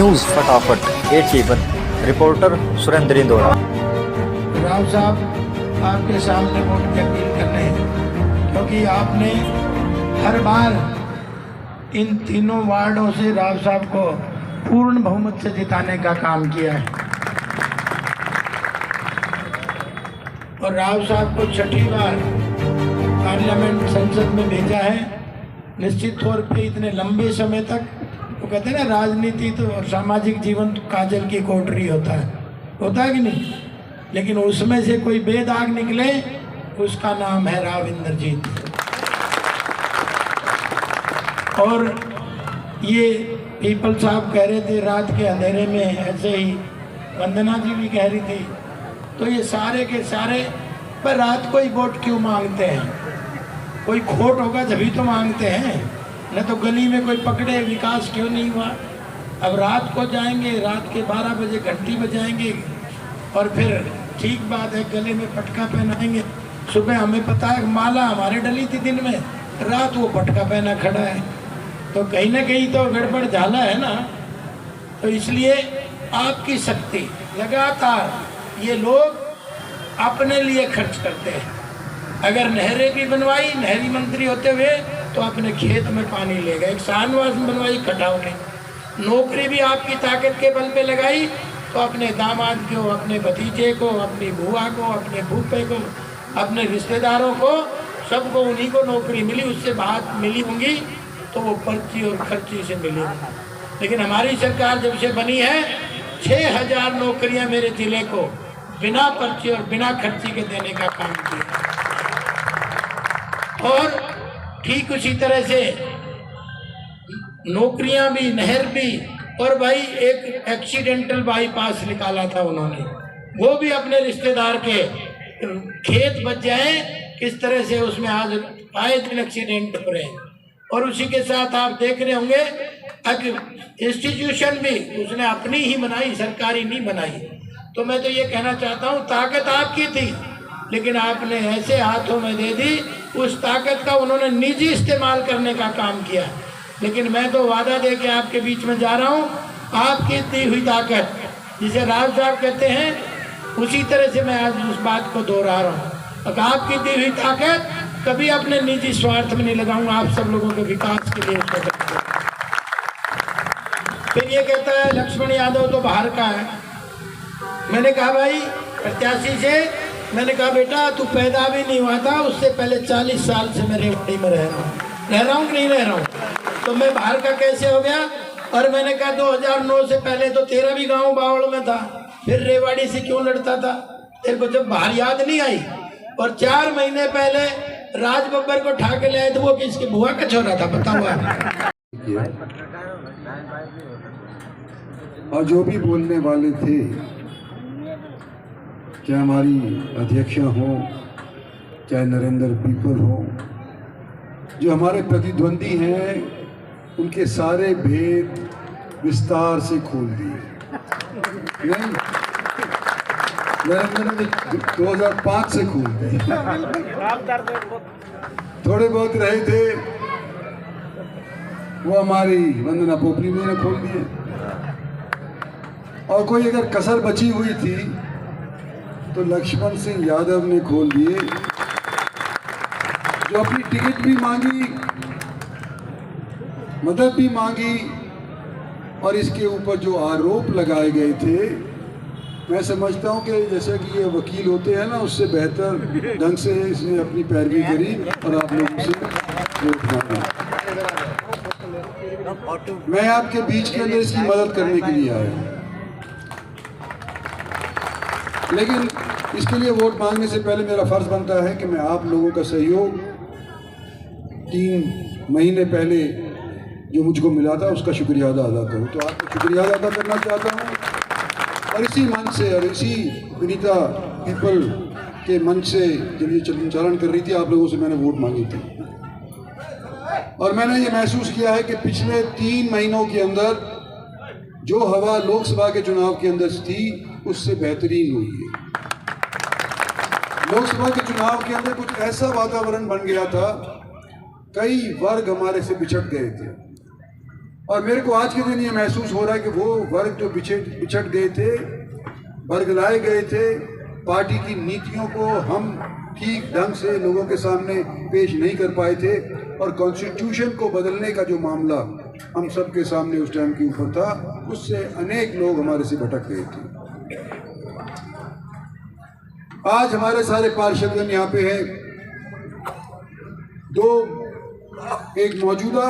News फटाफट A7 reporter Surendra Indora. Rao साहब आपके सामने वोट की अपील करने हैं, क्योंकि आपने हर बार इन तीनों वार्डों से राव साहब को पूर्ण बहुमत से जिताने का काम किया है और राव साहब को छठी बार पार्लियामेंट संसद में भेजा है। निश्चित तौर पे इतने लंबे समय तक वो कहते हैं ना, राजनीति तो और सामाजिक जीवन तो काजल की कोठरी होता है कि नहीं, लेकिन उसमें से कोई बेदाग निकले उसका नाम है राव इंद्रजीत। और ये पीपल साहब कह रहे थे रात के अंधेरे में, ऐसे ही वंदना जी भी कह रही थी, तो ये सारे के सारे पर रात को ही वोट क्यों मांगते हैं? कोई खोट होगा तभी तो मांगते हैं, न तो गली में कोई पकड़े विकास क्यों नहीं हुआ। अब रात को जाएंगे, रात के 12 बजे घंटी बजाएंगे और फिर ठीक बात है गले में पटका पहनाएंगे। सुबह हमें पता है माला हमारे डली थी दिन में, रात वो पटका पहना खड़ा है, तो कहीं ना कहीं तो गड़बड़ झाला है ना। तो इसलिए आपकी शक्ति लगातार ये लोग अपने लिए खर्च करते हैं। अगर नहरें भी बनवाई, नहरी मंत्री होते हुए, तो अपने खेत में पानी ले गए। एक शाहनवाज बनवाई खटाव ने, नौकरी भी आपकी ताकत के बल पे लगाई, तो अपने दामाद को, अपने भतीजे को, अपनी बुआ को, अपने फूफे को, अपने रिश्तेदारों को, सबको उन्हीं को नौकरी मिली। उससे बात मिली होंगी तो वो पर्ची और खर्ची से मिली। लेकिन हमारी सरकार जब से बनी है 6000 नौकरियां मेरे जिले को बिना पर्ची और बिना खर्ची के देने का काम किया। और ठीक उसी तरह से नौकरियां भी, नहर भी, और भाई एक एक्सीडेंटल बाईपास निकाला था उन्होंने, वो भी अपने रिश्तेदार के खेत बच जाए किस तरह से उसमें आज आए दिन एक्सीडेंट हो रहे हैं। और उसी के साथ आप देख रहे होंगे इंस्टीट्यूशन भी उसने अपनी ही बनाई, सरकारी नहीं बनाई। तो मैं तो ये कहना चाहता हूँ, ताकत आपकी थी लेकिन आपने ऐसे हाथों में दे दी, उस ताकत का उन्होंने निजी इस्तेमाल करने का काम किया। लेकिन मैं तो वादा दे के आपके बीच में जा रहा हूँ, आपकी दी हुई ताकत जिसे राव साहब कहते हैं, उसी तरह से मैं आज उस बात को दोहरा रहा हूँ। अगर आपकी दी हुई ताकत कभी अपने निजी स्वार्थ में नहीं लगाऊंगा, आप सब लोगों के विकास के लिए उसको करते। फिर ये कहता है लक्ष्मण यादव तो बाहर का है। मैंने कहा भाई प्रत्याशी से, मैंने कहा बेटा तू पैदा भी नहीं हुआ था, उससे पहले 40 साल से मैं रेवाड़ी में रह रहा हूँ कि नहीं रह रहा हूँ, तो मैं बाहर का कैसे हो गया? और मैंने कहा 2009 से पहले तो तेरा भी गांव बावड़ में था, फिर रेवाड़ी से क्यों लड़ता था? तेरे को जब बाहर याद नहीं आई? और 4 महीने पहले राज बब्बर को ठा के ले आए, तो वो किसकी बुआ का छोरा था, बताओ आप। और जो भी बोलने वाले थे, चाहे हमारी अध्यक्षा हो, चाहे नरेंद्र पीपल हो, जो हमारे प्रतिद्वंदी हैं, उनके सारे भेद विस्तार से खोल दिए। नहीं, नरेंद्र ने 2005 से खोल दिए। थोड़े बहुत रहे थे वो हमारी वंदना पोपली ने खोल दिए, और कोई अगर कसर बची हुई थी तो लक्ष्मण सिंह यादव ने खोल दिए, जो अपनी टिकट भी मांगी, मदद भी मांगी, और इसके ऊपर जो आरोप लगाए गए थे, मैं समझता हूं कि जैसे कि ये वकील होते हैं ना, उससे बेहतर ढंग से इसने अपनी पैरवी करी और आप लोगों से वोट मांगा। मैं आपके बीच के अंदर इसकी मदद करने के लिए आया हूं, लेकिन इसके लिए वोट मांगने से पहले मेरा फर्ज बनता है कि मैं आप लोगों का सहयोग 3 महीने पहले जो मुझको मिला था उसका शुक्रिया अदा करूं। तो आपको शुक्रिया अदा करना चाहता हूं, और इसी मन से और इसी विनीता पीपल के मन से जब ये संचालन कर रही थी, आप लोगों से मैंने वोट मांगी थी, और मैंने ये महसूस किया है कि पिछले 3 महीनों के अंदर जो हवा लोकसभा के चुनाव के अंदर थी उससे बेहतरीन हुई है। लोकसभा के चुनाव के अंदर कुछ ऐसा वातावरण बन गया था, कई वर्ग हमारे से बिछड़ गए थे, और मेरे को आज के दिन ये महसूस हो रहा है कि वो वर्ग जो बिछड़ गए थे, बरगलाए गए थे, पार्टी की नीतियों को हम ठीक ढंग से लोगों के सामने पेश नहीं कर पाए थे, और कॉन्स्टिट्यूशन को बदलने का जो मामला हम सबके सामने उस टाइम के ऊपर था, उससे अनेक लोग हमारे से भटक गए थे। आज हमारे सारे पार्षदगण यहाँ पे हैं, दो, एक मौजूदा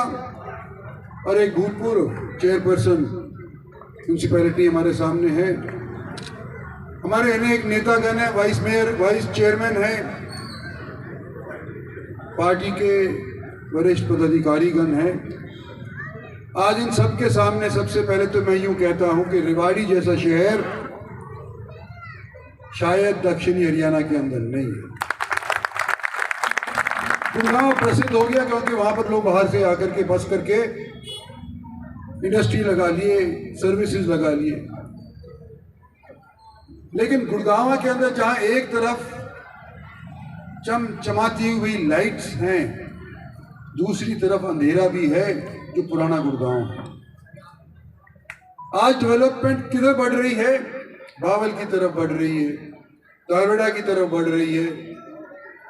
और एक भूतपूर्व चेयरपर्सन म्यूनसिपैलिटी हमारे सामने है। हमारे अनेक नेतागण हैं, वाइस मेयर, वाइस चेयरमैन हैं, पार्टी के वरिष्ठ पदाधिकारीगण हैं। आज इन सब के सामने सबसे पहले तो मैं यूं कहता हूं कि रेवाड़ी जैसा शहर शायद दक्षिणी हरियाणा के अंदर नहीं है। गुड़गांव प्रसिद्ध हो गया क्योंकि वहां पर लोग बाहर से आकर के बस करके इंडस्ट्री लगा लिए, सर्विसेज लगा लिए। लेकिन गुड़गांव के अंदर जहां एक तरफ चमचमाती हुई लाइट्स हैं, दूसरी तरफ अंधेरा भी है, जो पुराना गुड़गांव है। आज डेवलपमेंट किधर बढ़ रही है? बावल की तरफ बढ़ रही है, धारवाड़ा की तरफ बढ़ रही है,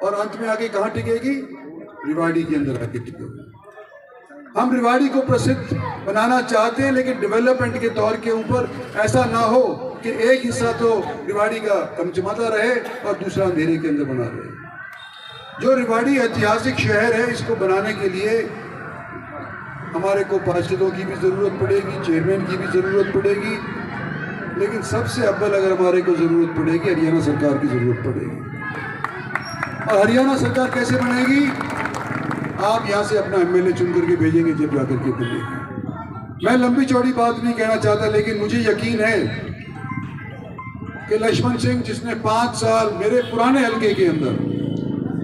और अंत में आगे कहां टिकेगी? रेवाड़ी के अंदर आके टिकेगी। हम रेवाड़ी को प्रसिद्ध बनाना चाहते हैं, लेकिन डेवलपमेंट के तौर के ऊपर ऐसा ना हो कि एक हिस्सा तो रेवाड़ी का चमचमाता रहे और दूसरा अंधेरे के अंदर बना रहे। जो रेवाड़ी ऐतिहासिक शहर है, इसको बनाने के लिए हमारे को पार्षदों की भी ज़रूरत पड़ेगी, चेयरमैन की भी ज़रूरत पड़ेगी, लेकिन सबसे अव्वल अगर हमारे को ज़रूरत पड़ेगी, हरियाणा सरकार की ज़रूरत पड़ेगी। और हरियाणा सरकार कैसे बनेगी? आप यहाँ से अपना एमएलए चुन करके भेजेंगे जब जाकर के बनेगी। मैं लंबी चौड़ी बात नहीं कहना चाहता, लेकिन मुझे यकीन है कि लक्ष्मण सिंह, जिसने 5 साल मेरे पुराने हल्के के अंदर,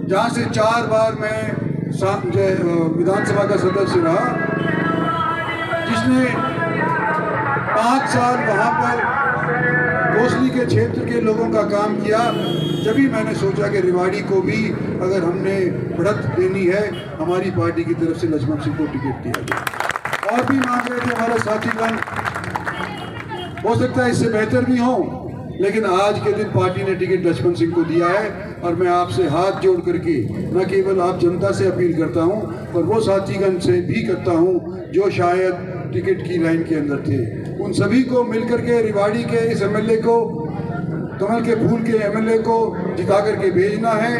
जहाँ से 4 बार मैं विधानसभा का सदस्य रहा, जिसने 5 साल वहाँ पर कोसली के क्षेत्र के लोगों का काम किया, जब ही मैंने सोचा कि रेवाड़ी को भी अगर हमने बढ़त देनी है, हमारी पार्टी की तरफ से लक्ष्मण सिंह को टिकट दिया गया। और भी मांग रहे थे हमारे साथीगण, हो सकता है इससे बेहतर भी हो, लेकिन आज के दिन पार्टी ने टिकट लक्ष्मण सिंह को दिया है। और मैं आपसे हाथ जोड़ करके न केवल आप जनता से अपील करता हूं, पर वो साथीगण से भी करता हूं जो शायद टिकट की लाइन के अंदर थे, उन सभी को मिलकर के रेवाड़ी के इस एमएलए को, कमल के फूल के एमएलए को जिता करके भेजना है।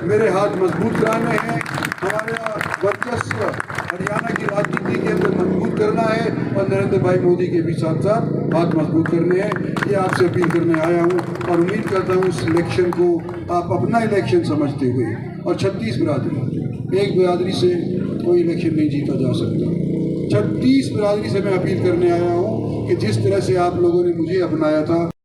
मेरे हाथ मजबूत कराने हैं, हमारा वर्चस्व हरियाणा की राजनीति के अंदर मजबूत करना है, और नरेंद्र भाई मोदी के भी साथ साथ हाथ मजबूत करने हैं। ये आपसे अपील करने आया हूँ, और उम्मीद करता हूँ इस इलेक्शन को आप अपना इलेक्शन समझते हुए, और 36 बिरादरी, एक बिरादरी से कोई इलेक्शन नहीं जीता जा सकता। 36 बिरादरी से मैं अपील करने आया हूँ कि जिस तरह से आप लोगों ने मुझे अपनाया था,